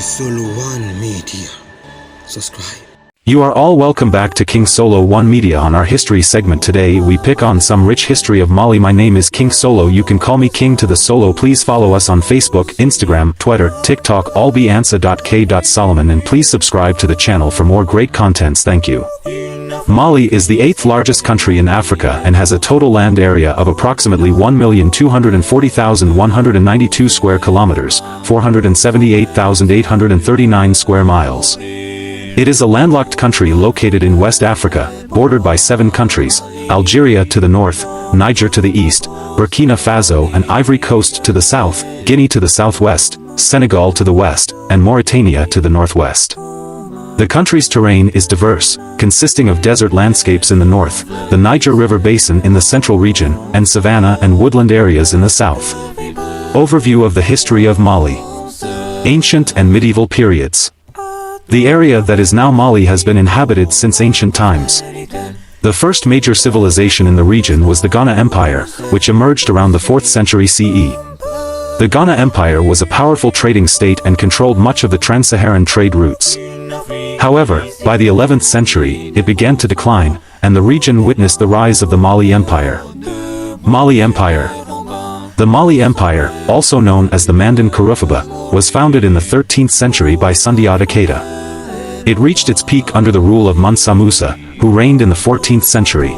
Solo One Media. Subscribe. You are all welcome back to King Solo One Media. On our history segment today we pick on some rich history of Mali. My name is King Solo. You can call me King to the Solo. Please follow us on Facebook, Instagram, Twitter, TikTok, allbeansa.k.solomon, and please subscribe to the channel for more great contents. Thank you. Mali is the 8th largest country in Africa and has a total land area of approximately 1,240,192 square kilometers, 478,839 square miles. It is a landlocked country located in West Africa, bordered by 7 countries: Algeria to the north, Niger to the east, Burkina Faso and Ivory Coast to the south, Guinea to the southwest, Senegal to the west, and Mauritania to the northwest. The country's terrain is diverse, consisting of desert landscapes in the north, the Niger River Basin in the central region, and savanna and woodland areas in the south. Overview of the history of Mali. Ancient and medieval periods. The area that is now Mali has been inhabited since ancient times. The first major civilization in the region was the Ghana Empire, which emerged around the 4th century CE. The Ghana Empire was a powerful trading state and controlled much of the trans-Saharan trade routes. However, by the 11th century, it began to decline, and the region witnessed the rise of the Mali Empire. Mali Empire. The Mali Empire, also known as the Mandan Kurufaba, was founded in the 13th century by Sundiata Keita. It reached its peak under the rule of Mansa Musa, who reigned in the 14th century.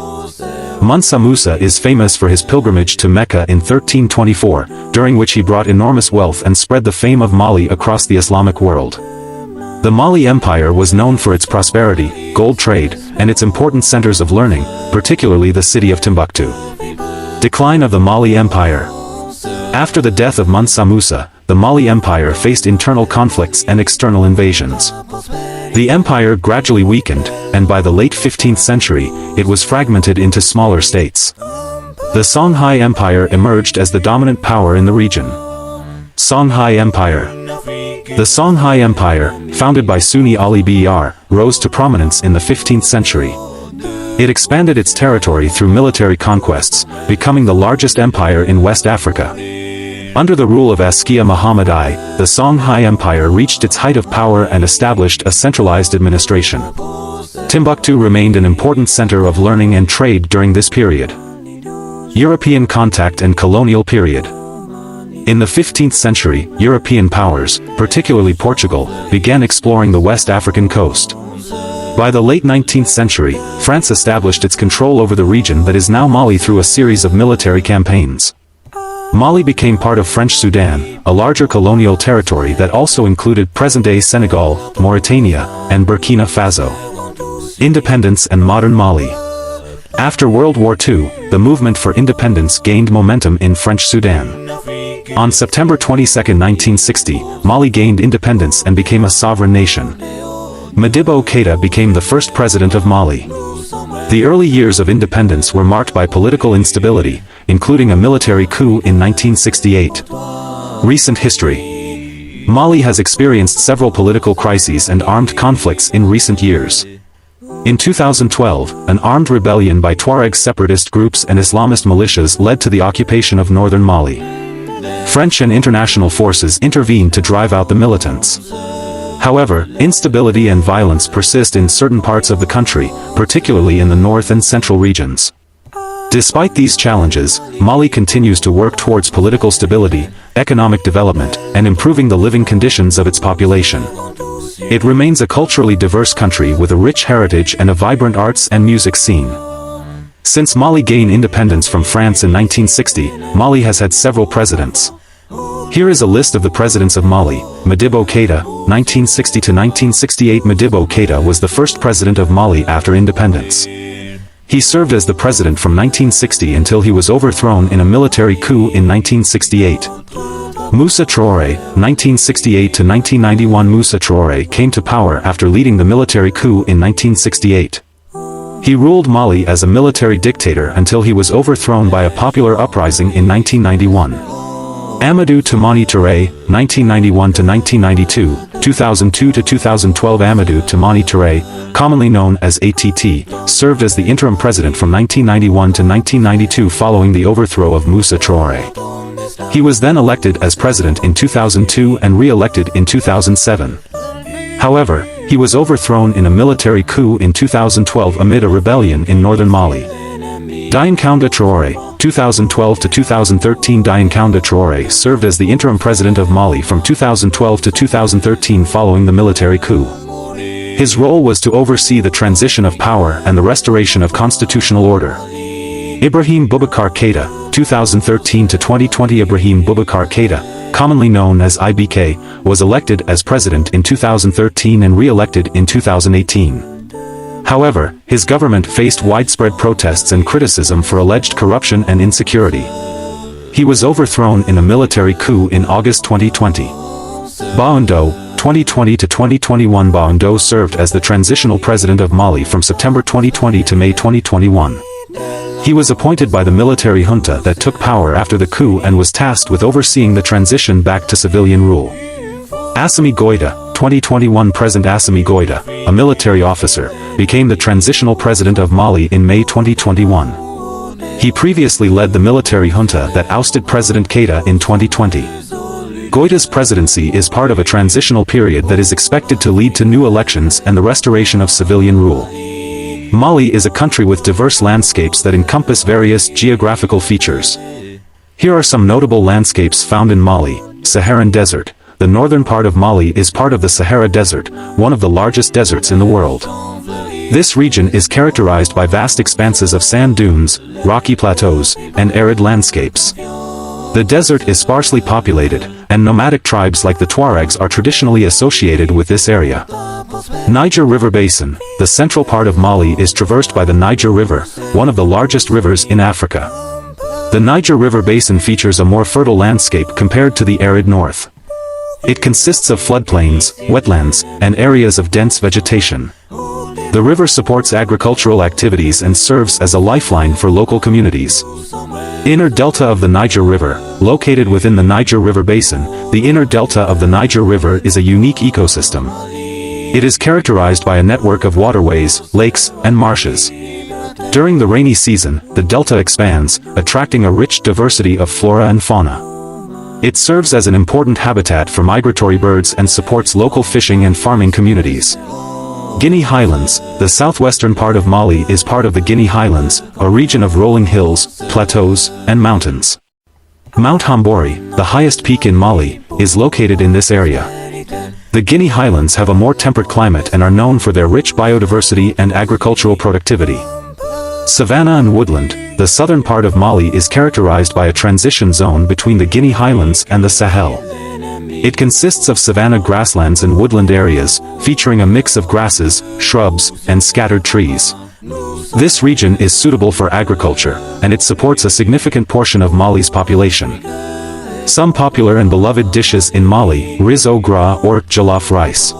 Mansa Musa is famous for his pilgrimage to Mecca in 1324, during which he brought enormous wealth and spread the fame of Mali across the Islamic world. The Mali Empire was known for its prosperity, gold trade, and its important centers of learning, particularly the city of Timbuktu. Decline of the Mali Empire. After the death of Mansa Musa, the Mali Empire faced internal conflicts and external invasions. The empire gradually weakened, and by the late 15th century, it was fragmented into smaller states. The Songhai Empire emerged as the dominant power in the region. Songhai Empire. The Songhai Empire, founded by Sunni Ali Biyar, rose to prominence in the 15th century. It expanded its territory through military conquests, becoming the largest empire in West Africa. Under the rule of Askia Muhammad I, the Songhai Empire reached its height of power and established a centralized administration. Timbuktu remained an important center of learning and trade during this period. European contact and colonial period. In the 15th century, European powers, particularly Portugal, began exploring the West African coast. By the late 19th century, France established its control over the region that is now Mali through a series of military campaigns. Mali became part of French Sudan, a larger colonial territory that also included present-day Senegal, Mauritania, and Burkina Faso. Independence and modern Mali. After World War II, the movement for independence gained momentum in French Sudan. On September 22, 1960, Mali gained independence and became a sovereign nation. Modibo Keita became the first president of Mali. The early years of independence were marked by political instability, including a military coup in 1968. Recent history. Mali has experienced several political crises and armed conflicts in recent years. In 2012, an armed rebellion by Tuareg separatist groups and Islamist militias led to the occupation of northern Mali. French and international forces intervened to drive out the militants. However, instability and violence persist in certain parts of the country, particularly in the north and central regions. Despite these challenges, Mali continues to work towards political stability, economic development, and improving the living conditions of its population. It remains a culturally diverse country with a rich heritage and a vibrant arts and music scene. Since Mali gained independence from France in 1960, Mali has had several presidents. Here is a list of the presidents of Mali. Modibo Keita, 1960 to 1968. Modibo Keita was the first president of Mali after independence. He served as the president from 1960 until he was overthrown in a military coup in 1968. Moussa Traoré, 1968 to 1991. Moussa Traoré came to power after leading the military coup in 1968. He ruled Mali as a military dictator until he was overthrown by a popular uprising in 1991. Amadou Toumani Touré, 1991 to 1992, 2002 to 2012. Amadou Toumani Touré, commonly known as ATT, served as the interim president from 1991 to 1992 following the overthrow of Moussa Traoré. He was then elected as president in 2002 and re-elected in 2007. However, he was overthrown in a military coup in 2012 amid a rebellion in northern Mali. Dioncounda Traoré, 2012 to 2013. Dioncounda Traoré served as the interim president of Mali from 2012 to 2013 following the military coup. His role was to oversee the transition of power and the restoration of constitutional order. Ibrahim Boubacar Keïta, 2013 to 2020. Ibrahim Boubacar Keïta, commonly known as IBK, was elected as president in 2013 and re-elected in 2018. However, his government faced widespread protests and criticism for alleged corruption and insecurity. He was overthrown in a military coup in August 2020. Baoundou, 2020 to 2021. Baoundou served as the transitional president of Mali from September 2020 to May 2021. He was appointed by the military junta that took power after the coup and was tasked with overseeing the transition back to civilian rule. Assimi Goïta, 2021. President Assimi Goïta, a military officer, became the transitional president of Mali in May 2021. He previously led the military junta that ousted President Keïta in 2020. Goïta's presidency is part of a transitional period that is expected to lead to new elections and the restoration of civilian rule. Mali is a country with diverse landscapes that encompass various geographical features. Here are some notable landscapes found in Mali. Saharan Desert. The northern part of Mali is part of the Sahara Desert, one of the largest deserts in the world. This region is characterized by vast expanses of sand dunes, rocky plateaus, and arid landscapes. The desert is sparsely populated, and nomadic tribes like the Tuaregs are traditionally associated with this area. Niger River Basin. The central part of Mali is traversed by the Niger River, one of the largest rivers in Africa. The Niger River Basin features a more fertile landscape compared to the arid north. It consists of floodplains, wetlands, and areas of dense vegetation. The river supports agricultural activities and serves as a lifeline for local communities. Inner Delta of the Niger River. Located within the Niger River Basin, the inner delta of the Niger River is a unique ecosystem. It is characterized by a network of waterways, lakes, and marshes. During the rainy season, the delta expands, attracting a rich diversity of flora and fauna. It serves as an important habitat for migratory birds and supports local fishing and farming communities. Guinea Highlands. The southwestern part of Mali is part of the Guinea Highlands, a region of rolling hills, plateaus, and mountains. Mount Hambori, the highest peak in Mali, is located in this area. The Guinea Highlands have a more temperate climate and are known for their rich biodiversity and agricultural productivity. Savanna and woodland. The southern part of Mali is characterized by a transition zone between the Guinea Highlands and the Sahel. It consists of savanna grasslands and woodland areas, featuring a mix of grasses, shrubs, and scattered trees. This region is suitable for agriculture, and it supports a significant portion of Mali's population. Some popular and beloved dishes in Mali: riz au gras or jollof rice.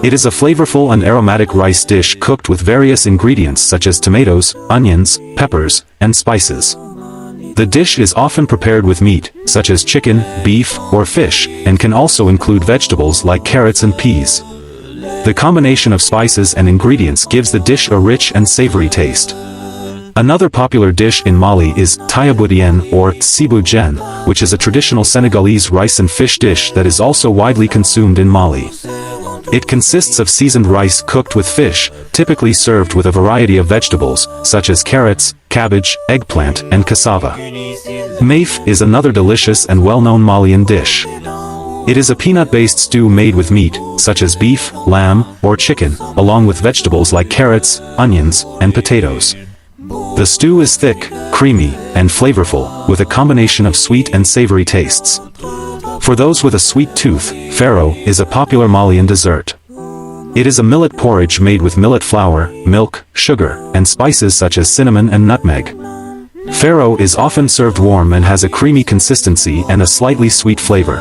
It is a flavorful and aromatic rice dish cooked with various ingredients such as tomatoes, onions, peppers, and spices. The dish is often prepared with meat, such as chicken, beef, or fish, and can also include vegetables like carrots and peas. The combination of spices and ingredients gives the dish a rich and savory taste. Another popular dish in Mali is tayaboudien or siboudjen, which is a traditional Senegalese rice and fish dish that is also widely consumed in Mali. It consists of seasoned rice cooked with fish, typically served with a variety of vegetables, such as carrots, cabbage, eggplant, and cassava. Maif is another delicious and well-known Malian dish. It is a peanut-based stew made with meat, such as beef, lamb, or chicken, along with vegetables like carrots, onions, and potatoes. The stew is thick, creamy, and flavorful, with a combination of sweet and savory tastes. For those with a sweet tooth, farro is a popular Malian dessert. It is a millet porridge made with millet flour, milk, sugar, and spices such as cinnamon and nutmeg. Farro is often served warm and has a creamy consistency and a slightly sweet flavor.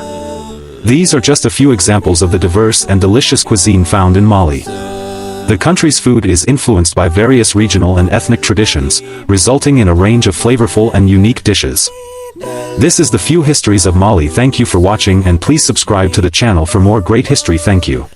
These are just a few examples of the diverse and delicious cuisine found in Mali. The country's food is influenced by various regional and ethnic traditions, resulting in a range of flavorful and unique dishes. This is the few histories of Mali. Thank you for watching, and please subscribe to the channel for more great history. Thank you.